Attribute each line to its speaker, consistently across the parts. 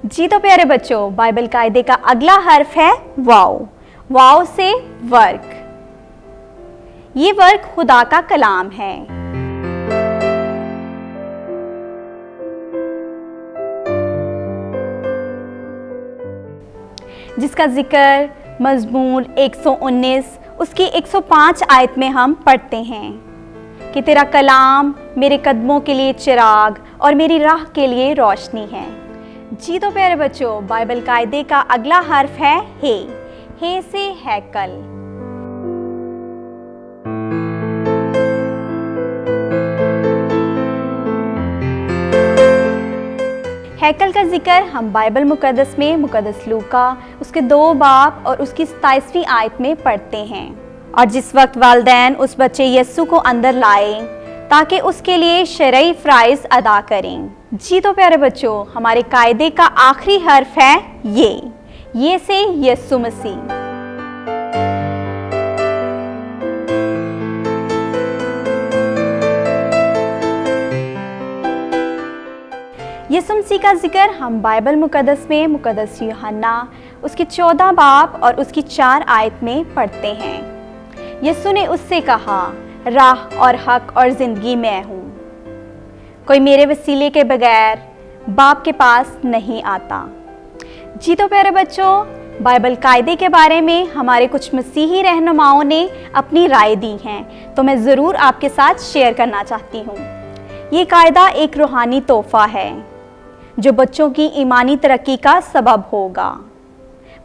Speaker 1: जी तो प्यारे बच्चों, बाइबल कायदे का अगला हर्फ है वाव। वाव से वर्क। ये वर्क खुदा का कलाम है। जिसका जिक्र मज़मूर 119 उसकी 105 आयत में हम पढ़ते हैं कि तेरा कलाम मेरे कदमों के लिए चिराग और मेरी राह के लिए रोशनी है। जी तो प्यारे बच्चों, बाइबल कायदे का अगला हर्फ है हे से हैकल। हैकल का जिक्र हम बाइबल मुकद्दस में मुकद्दस लूका उसके 2 बाब और उसकी 27वीं आयत में पढ़ते हैं। और जिस वक्त वालिदैन उस बच्चे यस्सु को अंदर लाए ताकि उसके लिए शरई फ़राइज़ अदा करें। जी तो प्यारे बच्चों, हमारे कायदे का आखिरी हर्फ है ये से यस्सु मसीह। यीशु मसीह का जिक्र हम बाइबल मुकद्दस में मुकद्दस यूहन्ना उसके 14 बाब और उसकी 4 आयत में पढ़ते हैं। यीशु ने उससे कहा, राह और हक और ज़िंदगी मैं हूँ। कोई मेरे वसीले के बगैर बाप के पास नहीं आता। जी तो प्यारे बच्चों, बाइबल कायदे के बारे में हमारे कुछ मसीही रहनुमाओं ने अपनी राय दी हैं, तो मैं ज़रूर आपके साथ शेयर करना चाहती हूँ। ये कायदा एक रूहानी तोहफ़ा है जो बच्चों की ईमानी तरक्की का सबब होगा।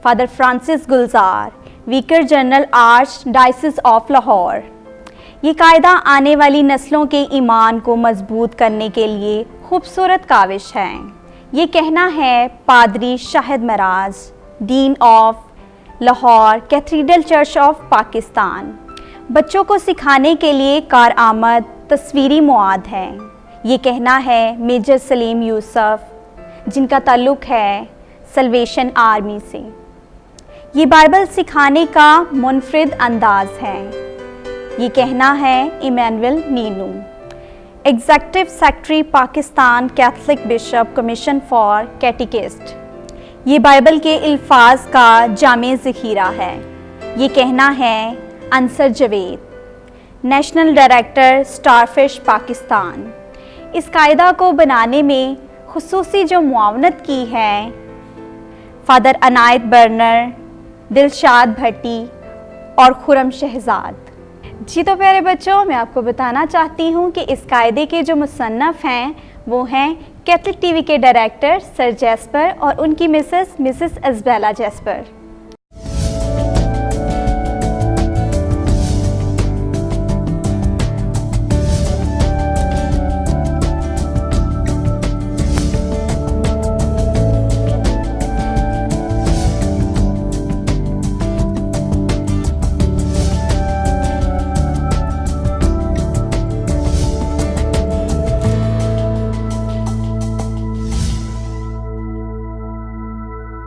Speaker 1: Father Francis Gulzar, vicar general archdiocese of Lahore. ये कायदा आने वाली नस्लों के ईमान को मजबूत करने के लिए खूबसूरत काविश है। ये कहना है पादरी Shahid Maraj, dean of Lahore cathedral church of Pakistan. बच्चों को सिखाने के लिए कारआमद तस्वीरी मुआद है। ये कहना है मेजर सलीम यूसुफ, जिनका ताल्लुक़ है सल्वेशन आर्मी से। ये बाइबल सिखाने का मुनफरिद अंदाज है। ये कहना है Emmanuel Ninu, executive secretary Pakistan Catholic bishop commission for catechist. ये बाइबल के अल्फाज का जामे ज़ख़ीरा है। ये कहना है Ansar Javed, national director starfish Pakistan. इस कायदा को बनाने में खुसूसी जो मुआवनत की है फादर अनायत बर्नर, दिलशाद भट्टी और खुरम शहजाद। जी तो प्यारे बच्चों, मैं आपको बताना चाहती हूँ कि इस कायदे के जो मुसन्नफ़ हैं वो हैं कैथलिक टीवी के डायरेक्टर सर जैस्पर और उनकी मिसेस इज़बेला जैस्पर।